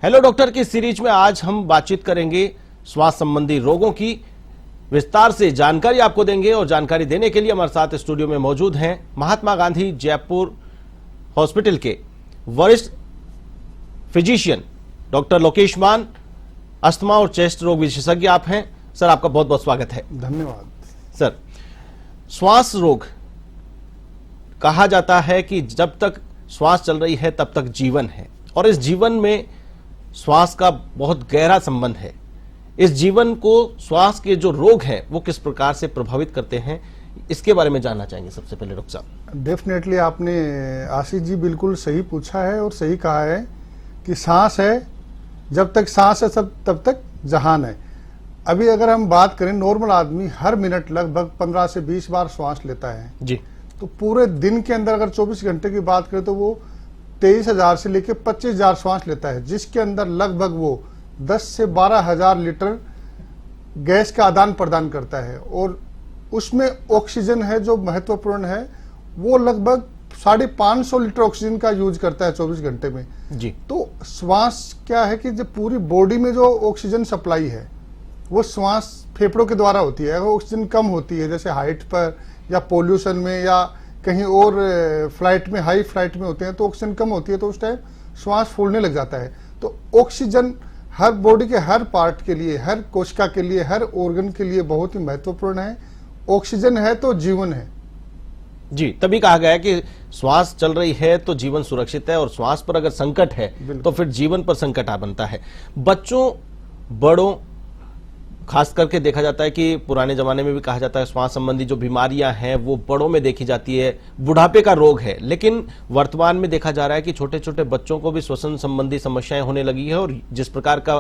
Hello doctor की series में आज हम बातचीत करेंगे श्वास संबंधी रोगों की। विस्तार से जानकारी आपको देंगे और जानकारी देने के लिए हमारे साथ स्टूडियो में मौजूद हैं महात्मा गांधी जयपुर हॉस्पिटल के वरिष्ठ फिजिशियन डॉक्टर लोकेश मान, अस्थमा और चेस्ट रोग विशेषज्ञ आप हैं। सर, आपका बहुत बहुत स्वागत है। धन्यवाद। सर, श्वास रोग कहा जाता है कि जब तक श्वास चल रही है तब तक जीवन है, और इस जीवन में श्वास का बहुत गहरा संबंध है। इस जीवन को श्वास के जो रोग हैं वो किस प्रकार से प्रभावित करते हैं, इसके बारे में जानना चाहेंगे सबसे पहले डॉक्टर साहब। डेफिनेटली आपने आशीष जी बिल्कुल सही पूछा है और सही कहा है कि सांस है, जब तक सांस है तब तक जहान है। अभी अगर हम बात करें, नॉर्मल आदमी हर मिनट लगभग 15 से 20 बार श्वास लेता है जी। तो पूरे दिन के अंदर अगर 24 घंटे की बात करें तो वो 23,000 से लेकर 25,000 श्वास लेता है, जिसके अंदर लगभग वो 10 से 12,000 लीटर गैस का आदान प्रदान करता है। और उसमें ऑक्सीजन है जो महत्वपूर्ण है, वो लगभग 550 लीटर ऑक्सीजन का यूज करता है 24 घंटे में जी। तो श्वास क्या है कि जब पूरी बॉडी में जो ऑक्सीजन सप्लाई है वो श्वास फेफड़ों के द्वारा होती है। अगर ऑक्सीजन कम होती है, जैसे हाइट पर या पोल्यूशन में या कहीं और फ्लाइट में, हाई फ्लाइट में होते हैं तो ऑक्सीजन कम होती है, तो उस टाइम श्वास फूलने लग जाता है। तो ऑक्सीजन हर बॉडी के हर पार्ट के लिए, हर कोशिका के लिए, हर ऑर्गन के लिए बहुत ही महत्वपूर्ण है। ऑक्सीजन है तो जीवन है जी। तभी कहा गया है कि श्वास चल रही है तो जीवन सुरक्षित है, और श्वास पर अगर संकट है तो फिर जीवन पर संकट आ बनता है। बच्चों, बड़ों, खास करके देखा जाता है कि पुराने जमाने में भी कहा जाता है श्वास संबंधी जो बीमारियां हैं वो बड़ों में देखी जाती है, बुढ़ापे का रोग है। लेकिन वर्तमान में देखा जा रहा है कि छोटे छोटे बच्चों को भी श्वसन संबंधी समस्याएं होने लगी है, और जिस प्रकार का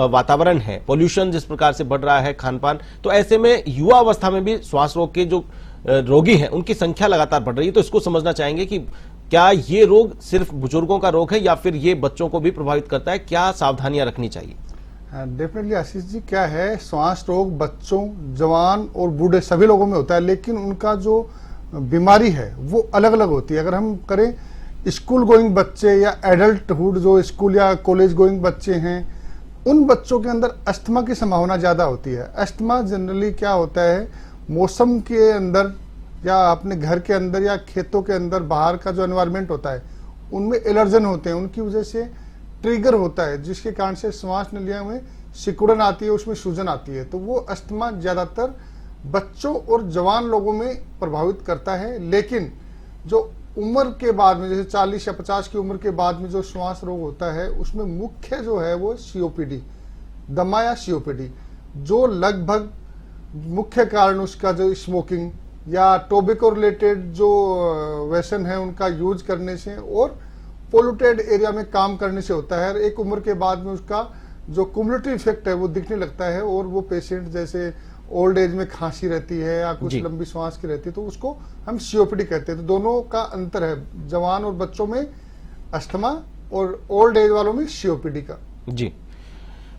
वातावरण है, पोल्यूशन जिस प्रकार से बढ़ रहा है, खान पान, तो ऐसे में युवा अवस्था में भी श्वास रोग के जो रोगी हैं उनकी संख्या लगातार बढ़ रही है। तो इसको समझना चाहेंगे कि क्या ये रोग सिर्फ बुजुर्गों का रोग है या फिर ये बच्चों को भी प्रभावित करता है? क्या सावधानियां रखनी चाहिए? डेफिनेटली आशीष जी, क्या है, श्वास रोग बच्चों, जवान और बूढ़े सभी लोगों में होता है, लेकिन उनका जो बीमारी है वो अलग अलग होती है। अगर हम करें स्कूल गोइंग बच्चे या एडल्टहुड जो स्कूल या कॉलेज गोइंग बच्चे हैं, उन बच्चों के अंदर अस्थमा की संभावना ज़्यादा होती है। अस्थमा जनरली क्या होता है, मौसम के अंदर या अपने घर के अंदर या खेतों के अंदर बाहर का जो एनवायरनमेंट होता है उनमें एलर्जन होते हैं, उनकी वजह से ट्रिगर होता है, जिसके कारण से श्वास नलियों में सिकुड़न आती है, उसमें सूजन आती है। तो वो अस्थमा ज्यादातर बच्चों और जवान लोगों में प्रभावित करता है। लेकिन जो उम्र के बाद में, जैसे 40 या 50 की उम्र के बाद में जो श्वास रोग होता है, उसमें मुख्य जो है वो सीओपीडी, दमा या सीओपीडी, जो लगभग मुख्य कारण उसका जो स्मोकिंग या टोबैको रिलेटेड जो व्यसन है उनका यूज करने से और पोल्यूटेड एरिया में काम करने से होता है। एक उम्र के बाद में उसका जो कुमुलेटिव इफेक्ट है वो दिखने लगता है, और वो पेशेंट जैसे ओल्ड एज में खांसी रहती है या कुछ लंबी श्वास की रहती है तो उसको हम सीओपीडी कहते हैं। तो दोनों का अंतर है, जवान और बच्चों में अस्थमा और ओल्ड एज वालों में सीओपीडी का। जी।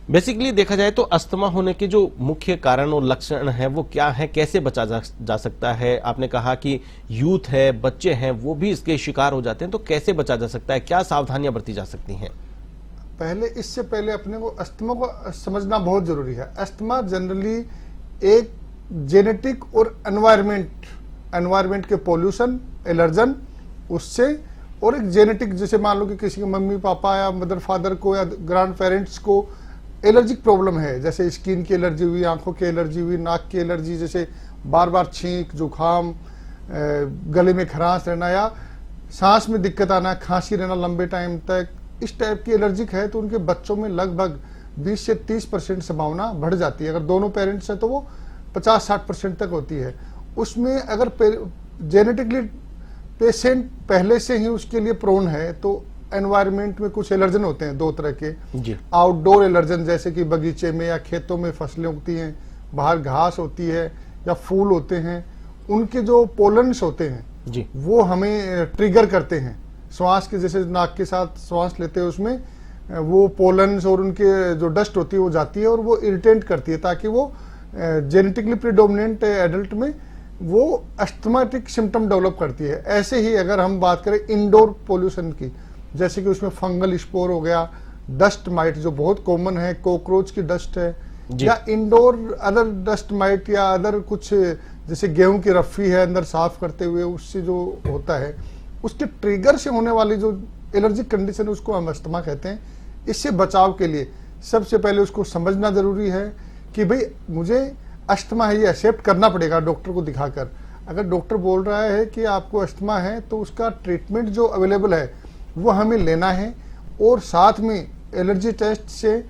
बेसिकली देखा जाए तो अस्थमा होने के जो मुख्य कारण और लक्षण हैं वो क्या है, कैसे बचा जा सकता है? आपने कहा कि यूथ है, बच्चे हैं, वो भी इसके शिकार हो जाते हैं, तो कैसे बचा जा सकता है? क्या सावधानियां बरती जा सकती हैं? इससे पहले अपने को अस्थमा को समझना बहुत जरूरी है। अस्थमा जनरली एक जेनेटिक और एनवायरमेंट के पोल्यूशन, एलर्जन, उससे, और एक जेनेटिक, जैसे मान लो कि किसी के मम्मी पापा या मदर फादर को या ग्रैंड पेरेंट्स को एलर्जिक प्रॉब्लम है, जैसे स्किन की एलर्जी हुई, आंखों की एलर्जी हुई, नाक की एलर्जी, जैसे बार बार छींक, जुकाम, गले में खराश रहना या सांस में दिक्कत आना, खांसी रहना लंबे टाइम तक, इस टाइप की एलर्जिक है, तो उनके बच्चों में लगभग 20 से 30% संभावना बढ़ जाती है। अगर दोनों पेरेंट्स हैं तो वो 50-60% तक होती है। उसमें अगर जेनेटिकली पेशेंट पहले से ही उसके लिए प्रोन है तो एनवायरनमेंट में कुछ एलर्जन होते हैं दो तरह के जी। आउटडोर एलर्जन, जैसे कि बगीचे में या खेतों में फसलें उगती हैं, बाहर घास होती है या फूल होते हैं, उनके जो पोलन्स होते हैं जी, वो हमें ट्रिगर करते हैं। श्वास के, जैसे नाक के साथ श्वास लेते हैं उसमें वो पोलन्स और उनके जो डस्ट होती है वो जाती है और वो इरिटेट करती है, ताकि वो जेनेटिकली प्रीडोमिनेंट एडल्ट में वो अस्थमैटिक सिम्टम डेवलप करती है। ऐसे ही अगर हम बात करें इंडोर पोल्यूशन की, जैसे कि उसमें फंगल स्पोर हो गया, डस्ट माइट जो बहुत कॉमन है, कॉकरोच की डस्ट है, जी। या इंडोर अदर डस्ट माइट या अदर कुछ जैसे गेहूं की रफ्फी है अंदर साफ करते हुए उससे जो होता है, उसके ट्रिगर से होने वाली जो एलर्जिक कंडीशन है उसको हम अस्थमा कहते हैं। इससे बचाव के लिए सबसे पहले उसको समझना जरूरी है कि भाई मुझे अस्थमा है, ये एक्सेप्ट करना पड़ेगा डॉक्टर को दिखाकर। अगर डॉक्टर बोल रहा है कि आपको अस्थमा है तो उसका ट्रीटमेंट जो अवेलेबल है वो हमें लेना है, और साथ में एलर्जी टेस्ट से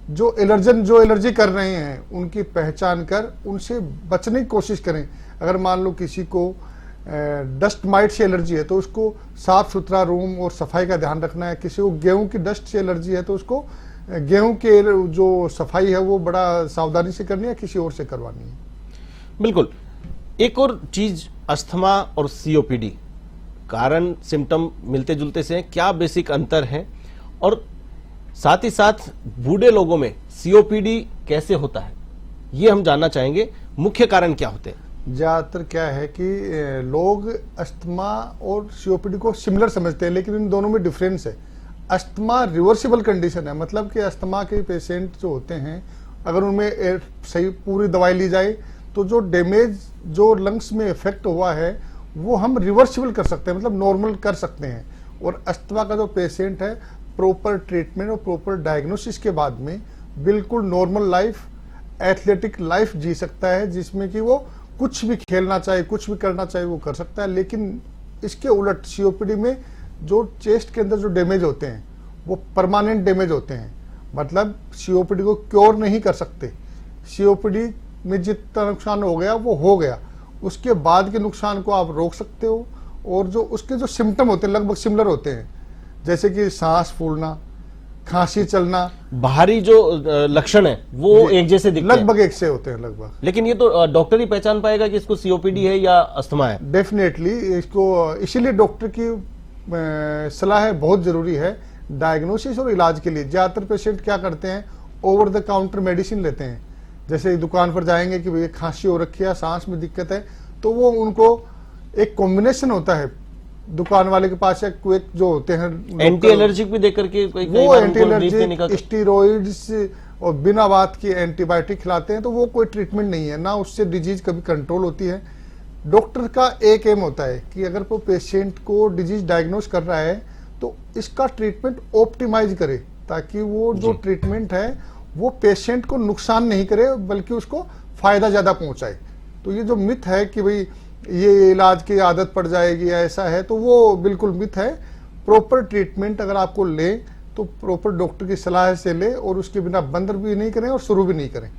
जो एलर्जी कर रहे हैं उनकी पहचान कर उनसे बचने की कोशिश करें। अगर मान लो किसी को डस्ट माइट से एलर्जी है तो उसको साफ सुथरा रूम और सफाई का ध्यान रखना है। किसी को गेहूं की डस्ट से एलर्जी है तो उसको गेहूं के जो सफाई है वो बड़ा सावधानी से करनी है, किसी और से करवानी है। बिल्कुल। एक और चीज, अस्थमा और सीओपीडी कारण सिम्टम मिलते जुलते से हैं, क्या बेसिक अंतर है, और साथ ही साथ बूढ़े लोगों में सीओपीडी कैसे होता है, ये हम जानना चाहेंगे। मुख्य कारण क्या होते हैं? ज्यादातर क्या है कि लोग अस्थमा और सीओपीडी को सिमिलर समझते हैं, लेकिन इन दोनों में डिफरेंस है। अस्थमा रिवर्सिबल कंडीशन है, मतलब कि अस्थमा के पेशेंट जो होते हैं अगर उनमें सही पूरी दवाई ली जाए तो जो डैमेज जो लंग्स में इफेक्ट हुआ है वो हम रिवर्सिबल कर सकते हैं, मतलब नॉर्मल कर सकते हैं। और अस्थमा का जो पेशेंट है प्रॉपर ट्रीटमेंट और प्रॉपर डायग्नोसिस के बाद में बिल्कुल नॉर्मल लाइफ, एथलेटिक लाइफ जी सकता है, जिसमें कि वो कुछ भी खेलना चाहे, कुछ भी करना चाहे वो कर सकता है। लेकिन इसके उलट सीओपीडी में जो चेस्ट के अंदर जो डैमेज होते हैं वो परमानेंट डैमेज होते हैं, मतलब सीओपीडी को क्योर नहीं कर सकते। सीओपीडी में जितना नुकसान हो गया वो हो गया, उसके बाद के नुकसान को आप रोक सकते हो। और जो उसके जो सिम्टम होते हैं लगभग सिमिलर होते हैं, जैसे कि सांस फूलना, खांसी चलना, बाहरी जो लक्षण है वो एक जैसे दिखते हैं, लगभग एक से होते हैं लगभग। लेकिन ये तो डॉक्टर ही पहचान पाएगा कि इसको सीओपीडी है या अस्थमा है। डेफिनेटली इसको, इसीलिए डॉक्टर की सलाह बहुत जरूरी है डायग्नोसिस और इलाज के लिए। ज्यादातर पेशेंट क्या करते हैं, ओवर द काउंटर मेडिसिन लेते हैं। जैसे दुकान पर जाएंगे कि भैया खांसी हो रखी है, सांस में दिक्कत है, तो वो उनको एक कॉम्बिनेशन होता है दुकान वाले के पास एक जो होते हैं एंटी एलर्जिक भी देकर के वो एंटी एलर्जिक स्टीरोइड्स और बिना बात की एंटीबायोटिक खिलाते हैं, तो वो कोई ट्रीटमेंट नहीं है ना, उससे डिजीज कभी कंट्रोल होती है। डॉक्टर का एक एम होता है कि अगर वो पेशेंट को डिजीज डायग्नोस कर रहा है तो इसका ट्रीटमेंट ऑप्टिमाइज करे, ताकि वो जो ट्रीटमेंट है वो पेशेंट को नुकसान नहीं करे बल्कि उसको फायदा ज्यादा पहुंचाए। तो ये जो मिथ है कि भाई ये इलाज की आदत पड़ जाएगी या ऐसा है, तो वो बिल्कुल मिथ है। प्रॉपर ट्रीटमेंट अगर आपको ले तो प्रॉपर डॉक्टर की सलाह से ले, और उसके बिना बंद भी नहीं करें और शुरू भी नहीं करें।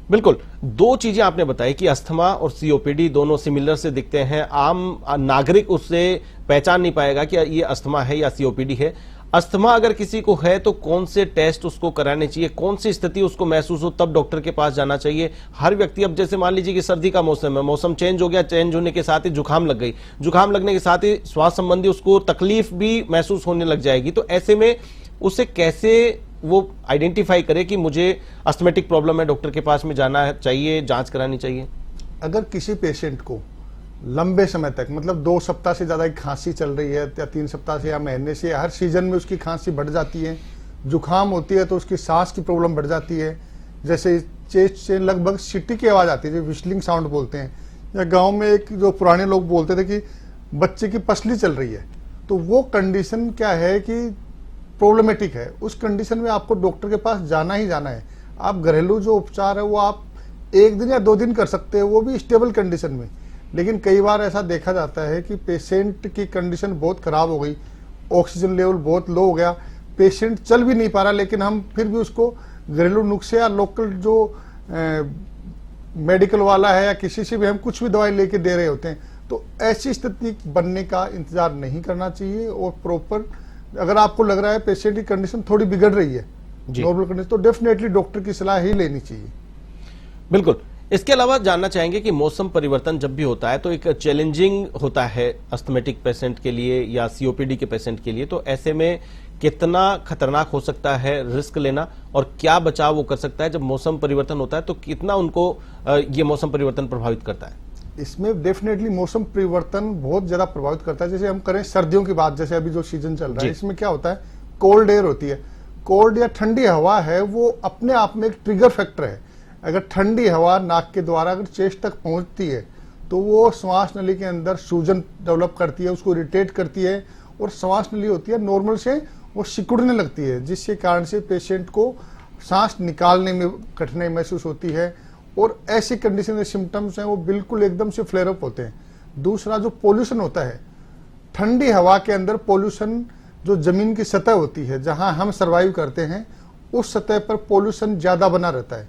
बिल्कुल। दो चीजें आपने बताई कि अस्थमा और सीओपीडी दोनों सिमिलर से दिखते हैं, आम नागरिक उससे पहचान नहीं पाएगा कि ये अस्थमा है या सीओपीडी है। अस्थमा अगर किसी को है तो कौन से टेस्ट उसको कराने चाहिए, कौन सी स्थिति उसको महसूस हो तब डॉक्टर के पास जाना चाहिए। हर व्यक्ति, अब जैसे मान लीजिए कि सर्दी का मौसम है, मौसम चेंज हो गया, चेंज होने के साथ ही जुकाम लग गई, जुकाम लगने के साथ ही स्वास्थ्य संबंधी उसको तकलीफ भी महसूस होने लग जाएगी। तो ऐसे में उसे कैसे वो आइडेंटिफाई करे कि मुझे अस्थमेटिक प्रॉब्लम है, डॉक्टर के पास में जाना चाहिए, जांच करानी चाहिए? अगर किसी पेशेंट को लंबे समय तक, मतलब 2 सप्ताह से ज्यादा की खांसी चल रही है, या 3 सप्ताह से या महीने से, हर सीजन में उसकी खांसी बढ़ जाती है, जुकाम होती है तो उसकी सांस की प्रॉब्लम बढ़ जाती है, जैसे चेस्ट से लगभग सीटी की आवाज आती है, जो विस्लिंग साउंड बोलते हैं, या गांव में एक जो पुराने लोग बोलते थे कि बच्चे की पसली चल रही है, तो वो कंडीशन क्या है कि प्रॉब्लमेटिक है। उस कंडीशन में आपको डॉक्टर के पास जाना ही जाना है। आप घरेलू जो उपचार है वो आप 1 दिन या 2 दिन कर सकते हैं, वो भी स्टेबल कंडीशन में। लेकिन कई बार ऐसा देखा जाता है कि पेशेंट की कंडीशन बहुत खराब हो गई, ऑक्सीजन लेवल बहुत लो हो गया, पेशेंट चल भी नहीं पा रहा, लेकिन हम फिर भी उसको घरेलू नुस्खे या लोकल जो मेडिकल वाला है या किसी से भी हम कुछ भी दवाई लेके दे रहे होते हैं। तो ऐसी स्थिति बनने का इंतजार नहीं करना चाहिए, और प्रॉपर अगर आपको लग रहा है पेशेंट की कंडीशन थोड़ी बिगड़ रही है, नॉर्मल कंडीशन, तो डेफिनेटली डॉक्टर की सलाह ही लेनी चाहिए। बिल्कुल। इसके अलावा जानना चाहेंगे कि मौसम परिवर्तन जब भी होता है तो एक चैलेंजिंग होता है अस्थमेटिक पेशेंट के लिए या सीओपीडी के पेशेंट के लिए, तो ऐसे में कितना खतरनाक हो सकता है रिस्क लेना, और क्या बचाव वो कर सकता है जब मौसम परिवर्तन होता है, तो कितना उनको ये मौसम परिवर्तन प्रभावित करता है? इसमें डेफिनेटली मौसम परिवर्तन बहुत ज्यादा प्रभावित करता है। जैसे हम करें सर्दियों की बात, जैसे अभी जो सीजन चल रहा है, इसमें क्या होता है, कोल्ड एयर होती है। कोल्ड या ठंडी हवा है वो अपने आप में एक ट्रिगर फैक्टर है। अगर ठंडी हवा नाक के द्वारा अगर चेस्ट तक पहुंचती है तो वो श्वास नली के अंदर सूजन डेवलप करती है, उसको इरिटेट करती है और श्वास नली होती है नॉर्मल से वो सिकुड़ने लगती है, जिसके कारण से पेशेंट को सांस निकालने में कठिनाई महसूस होती है और ऐसी कंडीशन में सिम्टम्स हैं वो बिल्कुल एकदम से फ्लेयर अप होते हैं। दूसरा जो पोल्यूशन होता है, ठंडी हवा के अंदर पोल्यूशन जो जमीन की सतह होती है जहां हम सर्वाइव करते हैं उस सतह पर पोल्यूशन ज्यादा बना रहता है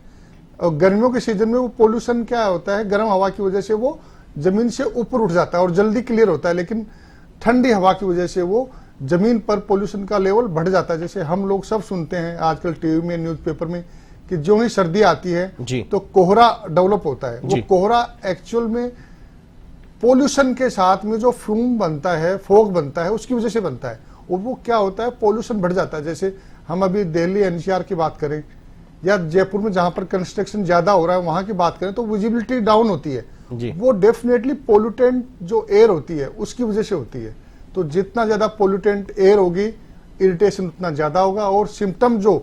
और गर्मियों के सीजन में वो पोल्यूशन क्या होता है, गर्म हवा की वजह से वो जमीन से ऊपर उठ जाता है और जल्दी क्लियर होता है, लेकिन ठंडी हवा की वजह से वो जमीन पर पोल्यूशन का लेवल बढ़ जाता है। जैसे हम लोग सब सुनते हैं आजकल टीवी में, न्यूज़पेपर में कि जो ही सर्दी आती है तो कोहरा डेवलप होता है। वो कोहरा एक्चुअल में पोल्यूशन के साथ में जो फ्यूम बनता है, फॉग बनता है, उसकी वजह से बनता है और वो क्या होता है, पोल्यूशन बढ़ जाता है। जैसे हम अभी दिल्ली एनसीआर की बात करें या जयपुर में जहां पर कंस्ट्रक्शन ज्यादा हो रहा है वहां की बात करें तो विजिबिलिटी डाउन होती है जी। वो डेफिनेटली पोल्यूटेंट जो एयर होती है उसकी वजह से होती है। तो जितना ज्यादा पोल्यूटेंट एयर होगी इरिटेशन उतना ज्यादा होगा और सिम्टम जो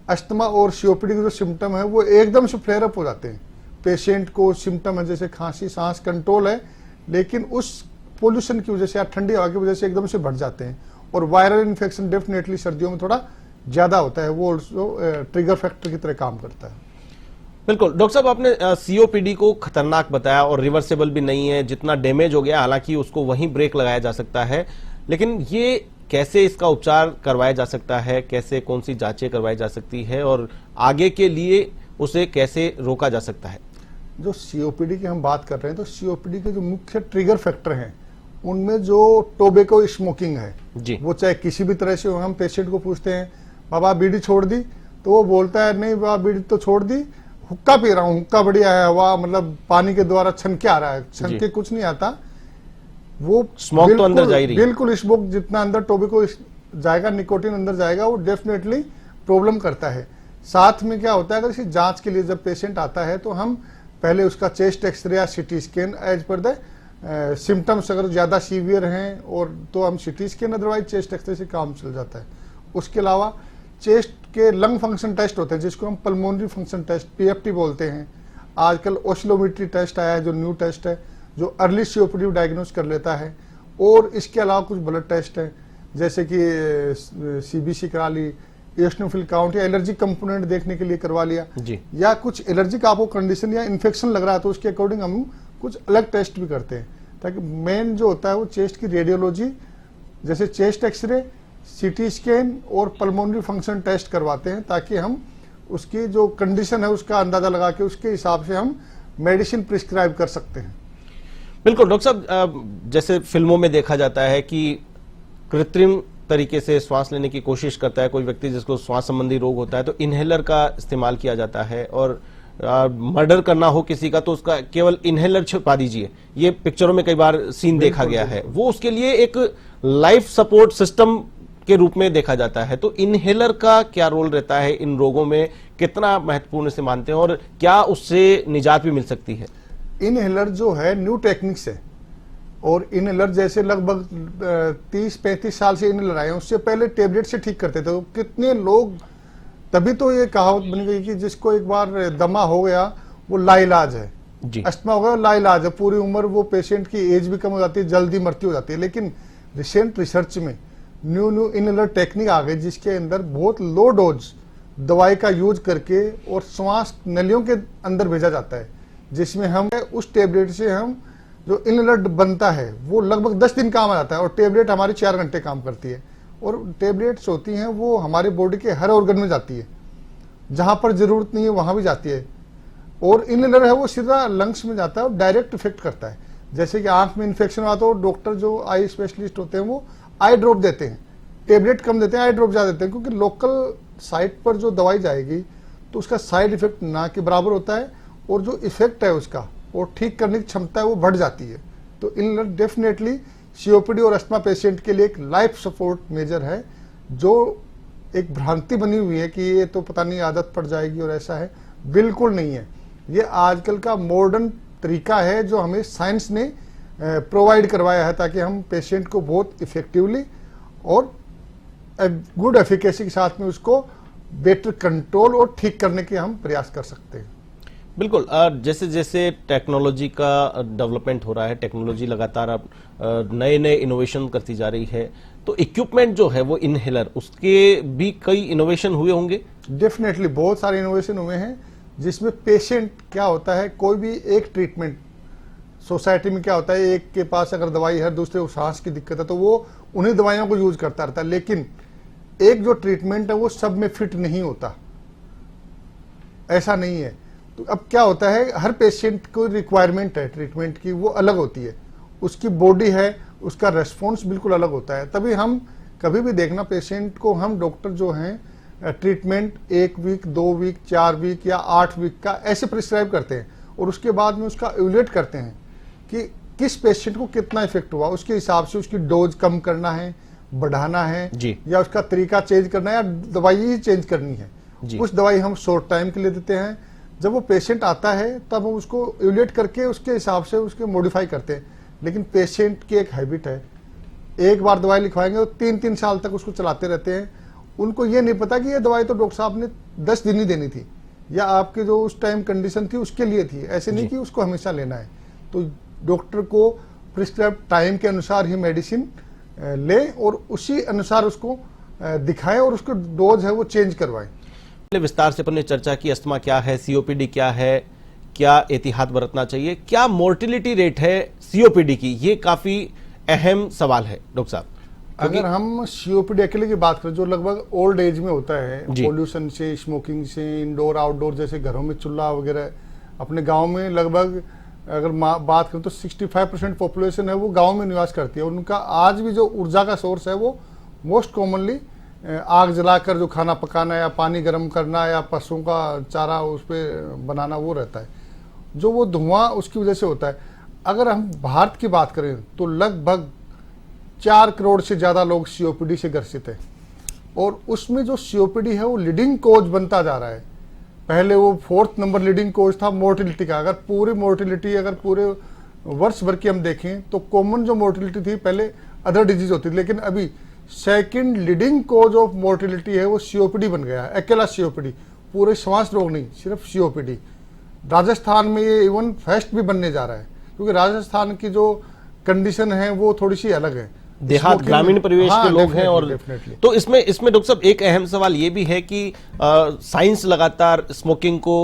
अस्थमा और सीओपीडी के जो सिम्टम है वो एकदम से फ्लेयर अप हो जाते हैं। पेशेंट को सिम्टम है जैसे खांसी, सांस कंट्रोल है, लेकिन उस पोल्यूशन की वजह से या ठंडी हवा की वजह से एकदम से बढ़ जाते हैं और वायरल इन्फेक्शन डेफिनेटली सर्दियों में थोड़ा ज्यादा होता है, वो ट्रिगर फैक्टर की तरह काम करता है। बिल्कुल डॉक्टर साहब, आपने सीओपीडी को खतरनाक बताया और रिवर्सेबल भी नहीं है, जितना डैमेज हो गया हालांकि उसको वहीं ब्रेक लगाया जा सकता है, लेकिन ये कैसे इसका उपचार करवाया जा सकता है, कैसे कौन सी जांचें करवाई जा सकती है और आगे के लिए उसे कैसे रोका जा सकता है? जो सीओपीडी की हम बात कर रहे हैं तो सीओपीडी के जो मुख्य ट्रिगर फैक्टर हैं उनमें जो टोबैको स्मोकिंग है जी, वो चाहे किसी भी तरह से हो। हम पेशेंट को पूछते हैं बाबा बीड़ी छोड़ दी, तो वो बोलता है नहीं बाबा बीड़ी तो छोड़ दी, हुक्का पी रहा हूँ, हुक्का बढ़िया है, हवा मतलब पानी के द्वारा छनके आ रहा है, छनके कुछ नहीं आता, वो स्मोक तो अंदर जा ही रही है। बिल्कुल स्मोक जितना अंदर टोबैको जाएगा, निकोटीन अंदर जाएगा, वो डेफिनेटली प्रॉब्लम करता है। साथ में क्या होता है, अगर इसी जांच के लिए जब पेशेंट आता है तो हम पहले उसका चेस्ट एक्सरे या CT scan as per the symptoms अगर ज्यादा सीवियर हैं और तो हम CT scan, otherwise chest x ray से काम चल जाता है। उसके अलावा चेस्ट के लंग फंक्शन टेस्ट होते हैं जिसको हम पल्मोनरी फंक्शन टेस्ट पीएफटी बोलते हैं। आजकल ओसिलोमेट्री टेस्ट आया है जो न्यू टेस्ट है, जो अर्ली सीओपीडी डायग्नोस कर लेता है। और इसके अलावा कुछ ब्लड टेस्ट है जैसे कि सीबीसी करा ली, एओसिनोफिल काउंट या एलर्जी कंपोनेंट देखने के लिए करवा लिया जी। या कुछ एलर्जिक आपको कंडीशन या इन्फेक्शन लग रहा है तो उसके अकॉर्डिंग हम कुछ अलग टेस्ट भी करते हैं, ताकि मेन जो होता है वो चेस्ट की रेडियोलॉजी जैसे चेस्ट एक्सरे, सीटी स्कैन और पल्मोनरी फंक्शन टेस्ट करवाते हैं, ताकि हम उसकी जो कंडीशन है उसका अंदाजा लगा के उसके हिसाब से हम मेडिसिन प्रिस्क्राइब कर सकते हैं। बिल्कुल डॉक्टर साहब, जैसे फिल्मों में देखा जाता है कि कृत्रिम तरीके से श्वास लेने की कोशिश करता है कोई व्यक्ति जिसको श्वास संबंधी रोग होता है, तो इनहेलर का इस्तेमाल किया जाता है और मर्डर करना हो किसी का तो उसका केवल इनहेलर छुपा दीजिए, ये पिक्चरों में कई बार सीन देखा गया है, वो उसके लिए एक लाइफ सपोर्ट सिस्टम के रूप में देखा जाता है। तो इनहेलर का क्या रोल रहता है इन रोगों में, कितना महत्वपूर्ण से मानते हैं और क्या उससे निजात भी मिल सकती है? इनहेलर जो है न्यू टेक्निक्स है और इनहेलर जैसे लगभग 30-35 साल से इनहेलर आए हैं, उससे पहले टेबलेट से ठीक करते थे। तो कितने लोग, तभी तो ये कहावत बन गई कि जिसको एक बार दमा हो गया वो लाइलाज है जी। अस्थमा हो गया लाइलाज है, पूरी उम्र वो पेशेंट की एज भी कम हो जाती है, जल्दी मृत्यु हो जाती है। लेकिन रिसेंट रिसर्च में न्यू इनहेलर टेक्निक आ गई जिसके अंदर बहुत लो डोज दवाई का यूज करके और श्वास नलियों के अंदर भेजा जाता है, जिसमें हम उस टेबलेट से हम जो इनहेलर बनता है वो लगभग 10 दिन काम आ जाता है और टेबलेट हमारी 4 घंटे काम करती है। और टेबलेट्स होती हैं वो हमारे बॉडी के हर ऑर्गन में जाती है, जहां पर जरूरत नहीं है वहां भी जाती है। और इनहेलर है वो सीधा लंग्स में जाता है और डायरेक्ट इफेक्ट करता है। जैसे कि आंख में इन्फेक्शन हुआ तो डॉक्टर जो आई स्पेशलिस्ट होते हैं वो आई ड्रॉप देते हैं, टेबलेट कम देते हैं, आई ड्रॉप ज्यादा देते हैं, क्योंकि लोकल साइट पर जो दवाई जाएगी तो उसका साइड इफेक्ट ना के बराबर होता है और जो इफेक्ट है उसका और ठीक करने की क्षमता है वो बढ़ जाती है। तो इनहेलर डेफिनेटली सीओपीडी और अस्थमा पेशेंट के लिए एक लाइफ सपोर्ट मेजर है। जो एक भ्रांति बनी हुई है कि ये तो पता नहीं आदत पड़ जाएगी और ऐसा है, बिल्कुल नहीं है। ये आजकल का मॉडर्न तरीका है जो हमें साइंस ने प्रोवाइड करवाया है, ताकि हम पेशेंट को बहुत इफेक्टिवली और गुड एफिकेसी के साथ में उसको बेटर कंट्रोल और ठीक करने के हम प्रयास कर सकते हैं। बिल्कुल। जैसे जैसे टेक्नोलॉजी का डेवलपमेंट हो रहा है, टेक्नोलॉजी लगातार अब नए नए इनोवेशन करती जा रही है, तो इक्विपमेंट जो है वो इनहेलर, उसके भी कई इनोवेशन हुए होंगे। डेफिनेटली बहुत सारे इनोवेशन हुए हैं, जिसमें पेशेंट क्या होता है, कोई भी एक ट्रीटमेंट सोसाइटी में क्या होता है, एक के पास अगर दवाई है, दूसरे को सांस की दिक्कत है, तो वो उन्हीं दवाइयों को यूज करता रहता है, लेकिन एक जो ट्रीटमेंट है वो सब में फिट नहीं होता, ऐसा नहीं है। तो अब क्या होता है, हर पेशेंट को रिक्वायरमेंट है ट्रीटमेंट की, वो अलग होती है, उसकी बॉडी है, उसका रेस्पॉन्स बिल्कुल अलग होता है। तभी हम कभी भी देखना, पेशेंट को हम डॉक्टर जो हैं ट्रीटमेंट 1 वीक, 2 वीक, 4 वीक या 8 वीक का ऐसे प्रिस्क्राइब करते हैं, और उसके बाद में उसका इवैल्यूएट करते हैं कि किस पेशेंट को कितना इफेक्ट हुआ, उसके हिसाब से उसकी डोज कम करना है, बढ़ाना है जी। या उसका तरीका चेंज करना है, या दवाई ही चेंज करनी है। कुछ दवाई हम शॉर्ट टाइम के लिए देते हैं, जब वो पेशेंट आता है तब हम उसको इवैल्यूएट करके उसके हिसाब से उसके मॉडिफाई करते हैं। लेकिन पेशेंट की एक हैबिट है, एक बार दवाई लिखवाएंगे तो 3-3 साल तक उसको चलाते रहते हैं। उनको ये नहीं पता कि ये दवाई तो डॉक्टर साहब ने 10 दिन ही देनी थी, या आपके जो उस टाइम कंडीशन थी उसके लिए थी, ऐसे नहीं कि उसको हमेशा लेना है। तो डॉक्टर को प्रिस्क्राइब टाइम के अनुसार ही मेडिसिन ले और उसी अनुसार उसको दिखाएं और उसको डोज है वो चेंज करवाएं। विस्तार से अपन ने चर्चा की, अस्थमा क्या है, सीओपीडी क्या है, क्या एहतियात बरतना चाहिए, क्या मोर्टिलिटी रेट है सीओपीडी की, ये काफी अहम सवाल है डॉक्टर साहब। अगर हम सीओपीडी अकेले की बात करें, जो लगभग ओल्ड एज में होता है, पोल्यूशन से, स्मोकिंग से, इंडोर आउटडोर, जैसे घरों में चूल्हा वगैरह, अपने गांव में लगभग अगर बात करें तो 65% पॉपुलेशन है वो गांव में निवास करती है। उनका आज भी जो ऊर्जा का सोर्स है वो मोस्ट कॉमनली आग जलाकर जो खाना पकाना या पानी गर्म करना या पशुओं का चारा उस पर बनाना वो रहता है, जो वो धुआं उसकी वजह से होता है। अगर हम भारत की बात करें तो लगभग 4 करोड़ से ज़्यादा लोग सीओपीडी से ग्रसित हैं, और उसमें जो सीओपीडी है वो लीडिंग कोज बनता जा रहा है। पहले वो 4th नंबर लीडिंग कोज था मोर्टिलिटी का। अगर पूरी मोर्टिलिटी अगर पूरे वर्ष भर की हम देखें तो कॉमन जो मोर्टिलिटी थी पहले अदर डिजीज होती थी, लेकिन अभी 2nd leading cause of mortality है वो सीओपीडी बन गया है। अकेला सीओपीडी, पूरे श्वास रोग नहीं, सिर्फ सीओपीडी। राजस्थान में ये इवन फेस्ट भी बनने जा रहा है, क्योंकि राजस्थान की जो कंडीशन है वो थोड़ी सी अलग है, देहात ग्रामीण परिवेश के लोग हैं। और तो इसमें डॉक्टर साहब एक अहम सवाल ये भी है कि साइंस लगातार स्मोकिंग को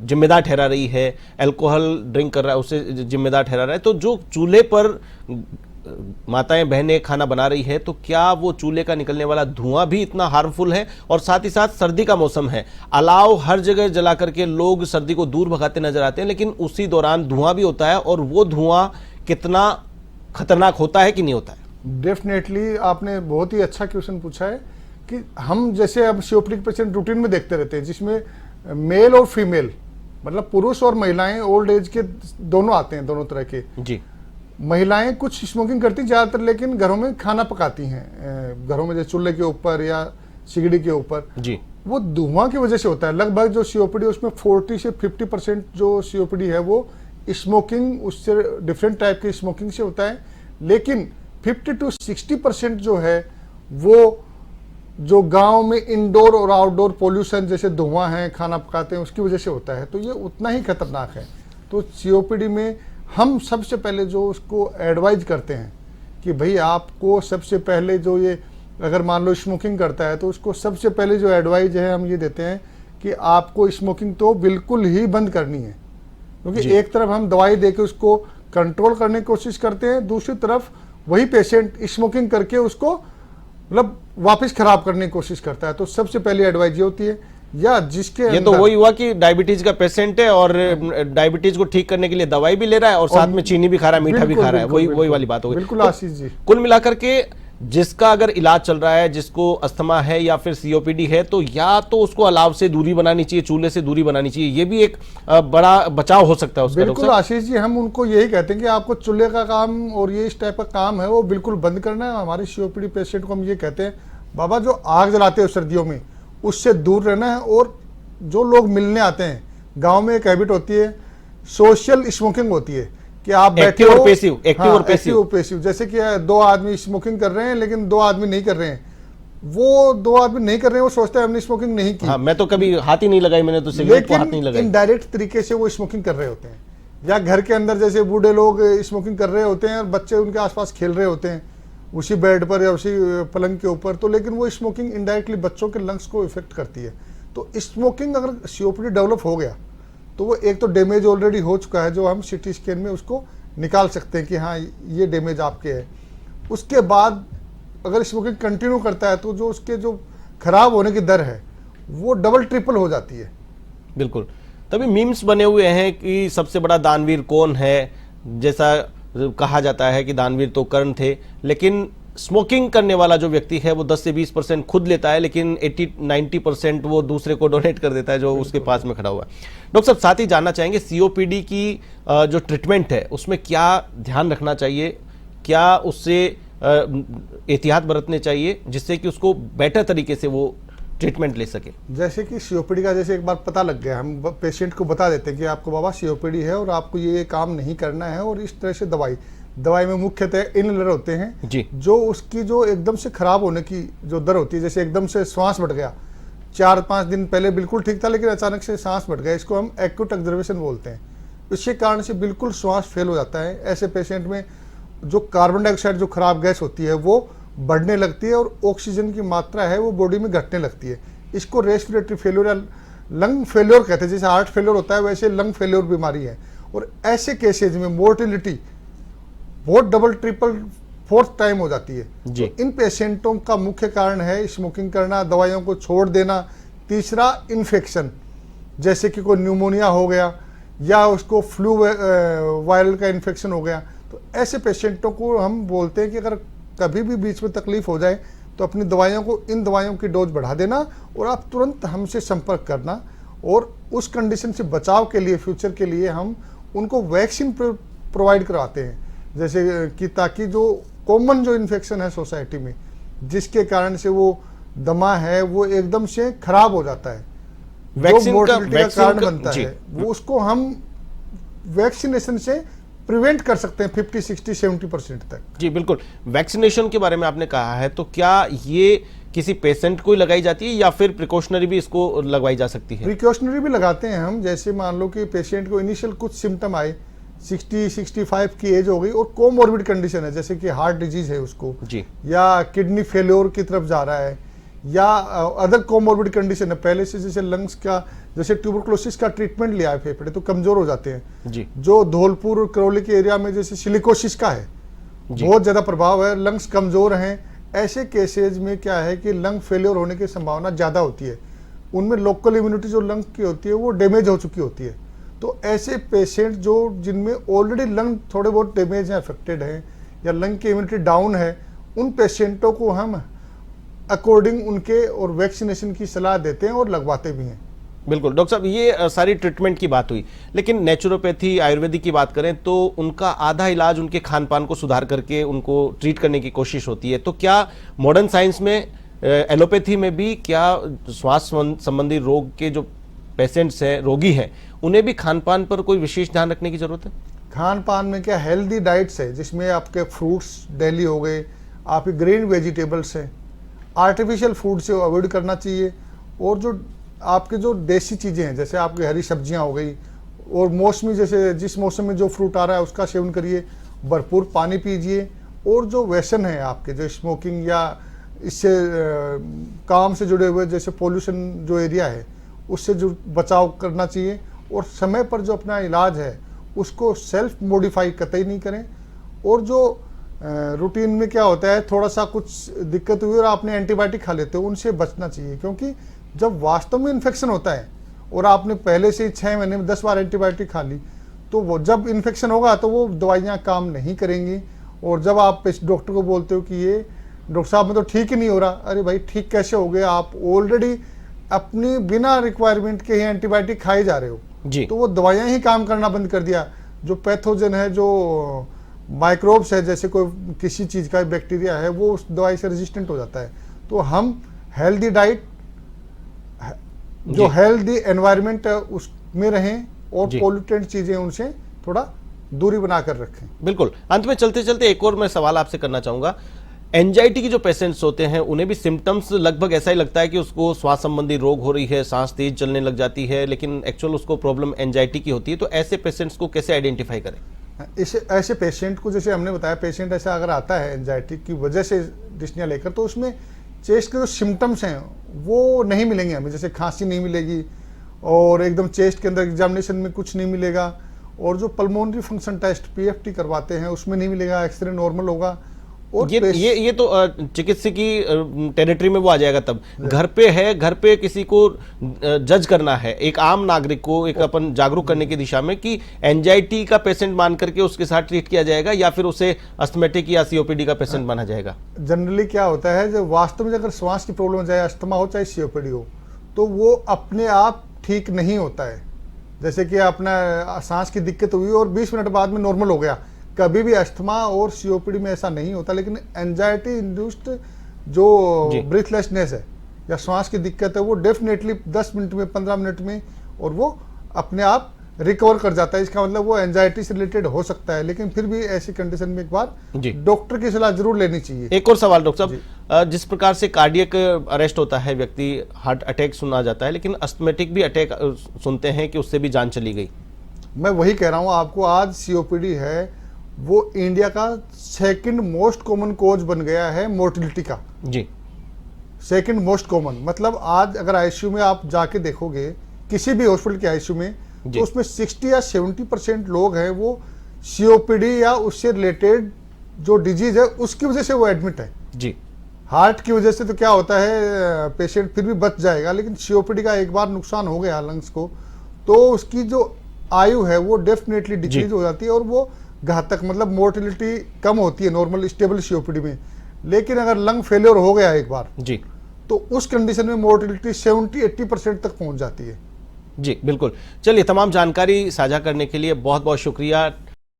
जिम्मेदार ठहरा रही है, अल्कोहल ड्रिंक कर रहा है उसे जिम्मेदार ठहरा रहा है। तो जो चूल्हे पर माताएं बहनें खाना बना रही है, तो क्या वो चूल्हे का निकलने वाला धुआं भी इतना हार्मफुल है? और साथ ही साथ सर्दी का मौसम है, अलाव हर जगह जला करके लोग सर्दी को दूर भगाते नजर आते हैं, लेकिन उसी दौरान धुआं भी होता है, और वो धुआं कितना खतरनाक होता है कि नहीं होता है? डेफिनेटली आपने बहुत ही अच्छा क्वेश्चन पूछा है कि हम जैसे अब सीओपीडी पेशेंट रूटीन में देखते रहते हैं, जिसमें मेल और फीमेल, मतलब पुरुष और महिलाएं ओल्ड एज के दोनों आते हैं, दोनों तरह के जी। महिलाएं कुछ स्मोकिंग करती ज्यादातर, लेकिन घरों में खाना पकाती हैं, घरों में जैसे चूल्हे के ऊपर या सिगड़ी के ऊपर जी, वो धुआं की वजह से होता है। लगभग जो सीओपीडी उसमें 40 से 50% जो सीओपीडी है वो स्मोकिंग, उससे डिफरेंट टाइप की स्मोकिंग से होता है, लेकिन 50 to 60% जो है वो जो गांव में इंडोर और आउटडोर पोल्यूशन जैसे धुआं है, खाना पकाते हैं, उसकी वजह से होता है। तो ये उतना ही खतरनाक है। तो सीओपीडी में हम सबसे पहले जो उसको एडवाइज करते हैं कि भाई आपको सबसे पहले जो ये अगर मान लो स्मोकिंग करता है तो उसको सबसे पहले जो एडवाइज है हम ये देते हैं कि आपको स्मोकिंग तो बिल्कुल ही बंद करनी है, क्योंकि एक तरफ हम दवाई देके उसको कंट्रोल करने की कोशिश करते हैं, दूसरी तरफ वही पेशेंट स्मोकिंग करके उसको मतलब वापस खराब करने की कोशिश करता है। तो सबसे पहली एडवाइस ये होती है, या जिसके ये तो वही हुआ कि डायबिटीज का पेशेंट है और डायबिटीज को ठीक करने के लिए दवाई भी ले रहा है और साथ में चीनी भी खा रहा है, मीठा भी खा रहा है, वही वाली बात हो गई। बिल्कुल आशीष जी, कुल मिलाकर के जिसका अगर इलाज चल रहा है, जिसको अस्थमा है या फिर सीओपीडी है, तो या तो उसको अलाव से दूरी बनानी चाहिए, चूल्हे से दूरी बनानी चाहिए, ये भी एक बड़ा बचाव हो सकता है उसका। बिल्कुल आशीष जी, हम उनको यही कहते हैं कि आपको चूल्हे का काम और ये इस टाइप का काम है वो बिल्कुल बंद करना है। हमारे सीओपीडी पेशेंट को हम ये कहते हैं, बाबा जो आग जलाते हो सर्दियों में उससे दूर रहना है। और जो लोग मिलने आते हैं, गाँव में एक हैबिट होती है, सोशल स्मोकिंग होती है कि आप बैठे हो, एक्टिव और पैसिव, जैसे कि 2 आदमी स्मोकिंग कर रहे हैं लेकिन 2 आदमी नहीं कर रहे हैं, वो दो आदमी नहीं कर रहे हैं, वो सोचते हैं हमने स्मोकिंग नहीं की। हाँ, मैं तो कभी हाथ ही नहीं लगाई, मैंने तो सिगरेट को हाथ नहीं लेकिन लगाई। इनडायरेक्ट तरीके से वो स्मोकिंग कर रहे होते हैं, या घर के अंदर जैसे बूढ़े लोग स्मोकिंग कर रहे होते हैं और बच्चे उनके आसपास खेल रहे होते हैं उसी बेड पर या उसी पलंग के ऊपर, तो लेकिन वो स्मोकिंग इनडायरेक्टली बच्चों के लंग्स को इफेक्ट करती है। तो स्मोकिंग अगर सीओपीडी डेवलप हो गया तो वो एक तो डैमेज ऑलरेडी हो चुका है, जो हम सीटी स्कैन में उसको निकाल सकते हैं कि हाँ ये डैमेज आपके है। उसके बाद अगर स्मोकिंग कंटिन्यू करता है तो जो उसके जो खराब होने की दर है वो डबल ट्रिपल हो जाती है। बिल्कुल, तभी मीम्स बने हुए हैं कि सबसे बड़ा दानवीर कौन है, जैसा कहा जाता है कि दानवीर तो कर्ण थे, लेकिन स्मोकिंग करने वाला जो व्यक्ति है वो 10 से 20% खुद लेता है, लेकिन 80-90% वो दूसरे को डोनेट कर देता है जो उसके पास में खड़ा हुआ है। डॉक्टर साहब, साथ ही जानना चाहेंगे सीओपीडी की जो ट्रीटमेंट है उसमें क्या ध्यान रखना चाहिए, क्या उससे एहतियात बरतने चाहिए जिससे कि उसको बेटर तरीके से वो ट्रीटमेंट ले सके? जैसे कि सीओपीडी का जैसे एक बार पता लग गया, हम पेशेंट को बता देते हैं कि आपको बाबा सीओपीडी है और आपको ये काम नहीं करना है, और इस तरह से दवाई में मुख्यतः इनहेलर होते हैं जी, जो उसकी जो एकदम से खराब होने की जो दर होती है, जैसे एकदम से श्वास बढ़ गया, 4-5 दिन पहले बिल्कुल ठीक था लेकिन अचानक से सांस बढ़ गया, इसको हम एक्यूट एक्सरवेशन बोलते हैं। इसके कारण से बिल्कुल श्वास फेल हो जाता है। ऐसे पेशेंट में जो कार्बन डाइऑक्साइड जो खराब गैस होती है वो बढ़ने लगती है और ऑक्सीजन की मात्रा है वो बॉडी में घटने लगती है। इसको रेस्पिरेटरी फेल्योर या लंग फेल्योर कहते हैं। जैसे हार्ट फेल्योर होता है वैसे लंग फेल्योर बीमारी है, और ऐसे केसेज में मोर्टिलिटी बहुत डबल ट्रिपल 4th टाइम हो जाती है। जी। तो इन पेशेंटों का मुख्य कारण है स्मोकिंग करना, दवाइयों को छोड़ देना। तीसरा इन्फेक्शन, जैसे कि कोई न्यूमोनिया हो गया या उसको फ्लू वायरल का इन्फेक्शन हो गया। तो ऐसे पेशेंटों को हम बोलते हैं कि अगर कभी भी बीच में तकलीफ हो जाए तो अपनी दवाइयों को, इन दवाइयों की डोज बढ़ा देना और आप तुरंत हमसे संपर्क करना, और उस कंडीशन से बचाव के लिए फ्यूचर के लिए हम उनको वैक्सीन प्रोवाइड करवाते हैं, जैसे कि ताकि जो कॉमन जो इन्फेक्शन है सोसाइटी में जिसके कारण से वो दमा है वो एकदम से खराब हो जाता है, जो मोर्टिलिटी का कारण बनता है, वो उसको हम वैक्सीनेशन से प्रिवेंट कर सकते हैं 50, 60, 70% तक। जी बिल्कुल। वैक्सीनेशन के बारे में आपने कहा है, तो क्या ये किसी पेशेंट को ही लगाई जाती है या फिर प्रिकॉशनरी भी इसको लगवाई जा सकती है? प्रिकॉशनरी भी लगाते हैं हम। जैसे मान लो कि पेशेंट को इनिशियल कुछ सिम्टम आए, 60-65 की एज हो गई और कोमॉर्बिड कंडीशन है, जैसे कि हार्ट डिजीज है उसको जी, या किडनी फेल्योर की तरफ जा रहा है या अदर कोमॉर्बिड कंडीशन है, पहले से जैसे लंग्स का, जैसे ट्यूबरक्लोसिस का ट्रीटमेंट लिया है फेफड़े तो कमजोर हो जाते हैं। जी, जो धौलपुर और करौली के एरिया में जैसे सिलिकोसिस का है, बहुत ज्यादा प्रभाव है, लंग्स कमजोर हैं, ऐसे केसेज में क्या है कि लंग फेलियर होने की संभावना ज्यादा होती है। उनमें लोकल इम्यूनिटी जो लंग की होती है वो डैमेज हो चुकी होती है। तो ऐसे पेशेंट जो जिनमें ऑलरेडी लंग थोड़े बहुत डैमेज हैं, अफेक्टेड हैं या लंग की इम्यूनिटी डाउन है, उन पेशेंटों को हम अकॉर्डिंग उनके और वैक्सीनेशन की सलाह देते हैं और लगवाते भी हैं। बिल्कुल। डॉक्टर साहब, ये सारी ट्रीटमेंट की बात हुई, लेकिन नेचुरोपैथी, आयुर्वेदिक की बात करें तो उनका आधा इलाज उनके खान पान को सुधार करके उनको ट्रीट करने की कोशिश होती है। तो क्या मॉडर्न साइंस में, एलोपैथी में भी, क्या श्वास संबंधी रोग के जो पेशेंट्स हैं, रोगी हैं, उन्हें भी खान पान पर कोई विशेष ध्यान रखने की जरूरत है? खान पान में क्या हेल्दी डाइट्स है, जिसमें आपके फ्रूट्स डेली हो गए, आपके ग्रीन वेजिटेबल्स हैं, आर्टिफिशियल फूड से अवॉइड करना चाहिए, और जो आपके जो देसी चीज़ें हैं जैसे आपकी हरी सब्जियां हो गई, और मौसमी, जैसे जिस मौसम में जो फ्रूट आ रहा है उसका सेवन करिए, भरपूर पानी पीजिए, और जो व्यसन है आपके, जो स्मोकिंग या इससे काम से जुड़े हुए जैसे पोल्यूशन जो एरिया है उससे जो बचाव करना चाहिए, और समय पर जो अपना इलाज है उसको सेल्फ मॉडिफाई कतई नहीं करें। और जो रूटीन में क्या होता है, थोड़ा सा कुछ दिक्कत हुई और आपने एंटीबायोटिक खा लेते हो, उनसे बचना चाहिए, क्योंकि जब वास्तव में इन्फेक्शन होता है और आपने पहले से ही 6 महीने में 10 बार एंटीबायोटिक खा ली, तो वो जब इन्फेक्शन होगा तो वो दवाइयाँ काम नहीं करेंगी। और जब आप डॉक्टर को बोलते हो कि ये डॉक्टर साहब में तो ठीक ही नहीं हो रहा, अरे भाई ठीक कैसे हो गया, आप ऑलरेडी अपनी बिना रिक्वायरमेंट के ही एंटीबायोटिक खाए जा रहे हो जी। तो वो दवाइयाँ ही काम करना बंद कर दिया। जो पैथोजन है, जो माइक्रोब्स है, जैसे कोई किसी चीज़ का बैक्टीरिया है, वो उस दवाई से रेजिस्टेंट हो जाता है। तो हम हेल्दी डाइट, जो हेल्दी एनवायरनमेंट है उसमें रहें, और पोल्यूटेंट चीज़ें उनसे थोड़ा दूरी बनाकर रखें। बिल्कुल। अंत में चलते चलते एक और मैं सवाल आपसे करना चाहूँगा एंजाइटी के जो पेशेंट्स होते हैं उन्हें भी सिम्टम्स लगभग ऐसा ही लगता है कि उसको श्वास संबंधी रोग हो रही है, सांस तेज चलने लग जाती है, लेकिन एक्चुअल उसको प्रॉब्लम एंजाइटी की होती है। तो ऐसे पेशेंट्स को कैसे आइडेंटिफाई करें? ऐसे पेशेंट को, जैसे हमने बताया, पेशेंट ऐसा अगर आता है एंजाइटी की वजह से डिस्निया लेकर, तो उसमें चेस्ट के जो सिम्टम्स हैं वो नहीं मिलेंगे हमें। जैसे खांसी नहीं मिलेगी और एकदम चेस्ट के अंदर एग्जामिनेशन में कुछ नहीं मिलेगा, और जो पल्मोनरी फंक्शन टेस्ट पीएफटी करवाते हैं उसमें नहीं मिलेगा, एक्सरे नॉर्मल होगा। और ये तो चिकित्सकीय टेरिटरी में वो आ जाएगा। तब घर पे है, घर पे किसी को जज करना है, एक आम नागरिक को एक अपन जागरूक करने की दिशा में कि एंजाइटी का पेशेंट मान करके उसके साथ ट्रीट किया जाएगा या फिर उसे अस्थमेटिक या सीओपीडी का पेशेंट माना जाएगा। जनरली क्या होता है, जब वास्तव में अगर श्वास की प्रॉब्लम हो, चाहे अस्थमा हो चाहे सीओपीडी हो, तो वो अपने आप ठीक नहीं होता है। जैसे कि अपना सांस की दिक्कत हुई और 20 मिनट बाद में नॉर्मल हो गया, कभी भी अस्थमा और सीओपीडी में ऐसा नहीं होता। लेकिन एंजाइटी इंड्यूस्ड जो ब्रीथलेसनेस है या श्वास की दिक्कत है, वो डेफिनेटली 10 मिनट में, 15 मिनट में, और वो अपने आप रिकवर कर जाता है। इसका मतलब वो एंजाइटी से रिलेटेड हो सकता है, लेकिन फिर भी ऐसी कंडीशन में एक बार डॉक्टर की सलाह जरूर लेनी चाहिए। एक और सवाल डॉक्टर साहब, जिस प्रकार से कार्डियक अरेस्ट होता है, व्यक्ति हार्ट अटैक सुना जाता है, लेकिन अस्थमेटिक भी अटैक सुनते हैं कि उससे भी जान चली गई। मैं वही कह रहा हूँ आपको, आज सीओपीडी है वो इंडिया का सेकंड मोस्ट कॉमन कोज बन गया है मोर्टिलिटी का। जी, सेकंड मोस्ट कॉमन। मतलब आज अगर आईसीयू में आप जाके देखोगे, किसी भी हॉस्पिटल के आईसीयू में, तो उसमें 60 या 70% लोग हैं वो सीओपीडी या उससे रिलेटेड जो डिजीज है उसकी वजह से वो एडमिट है। जी, हार्ट की वजह से तो क्या होता है, पेशेंट फिर भी बच जाएगा, लेकिन सीओपीडी का एक बार नुकसान हो गया लंग्स को, तो उसकी जो आयु है वो डेफिनेटली डिक्रीज हो जाती है और वो घातक, मतलब मोर्टिलिटी कम होती है नॉर्मल स्टेबल सीओपीडी में। लेकिन अगर लंग फेलियर हो गया एक बार जी, तो उस कंडीशन में मोर्टिलिटी 70-80% तक पहुंच जाती है। जी बिल्कुल। चलिए, तमाम जानकारी साझा करने के लिए बहुत बहुत शुक्रिया।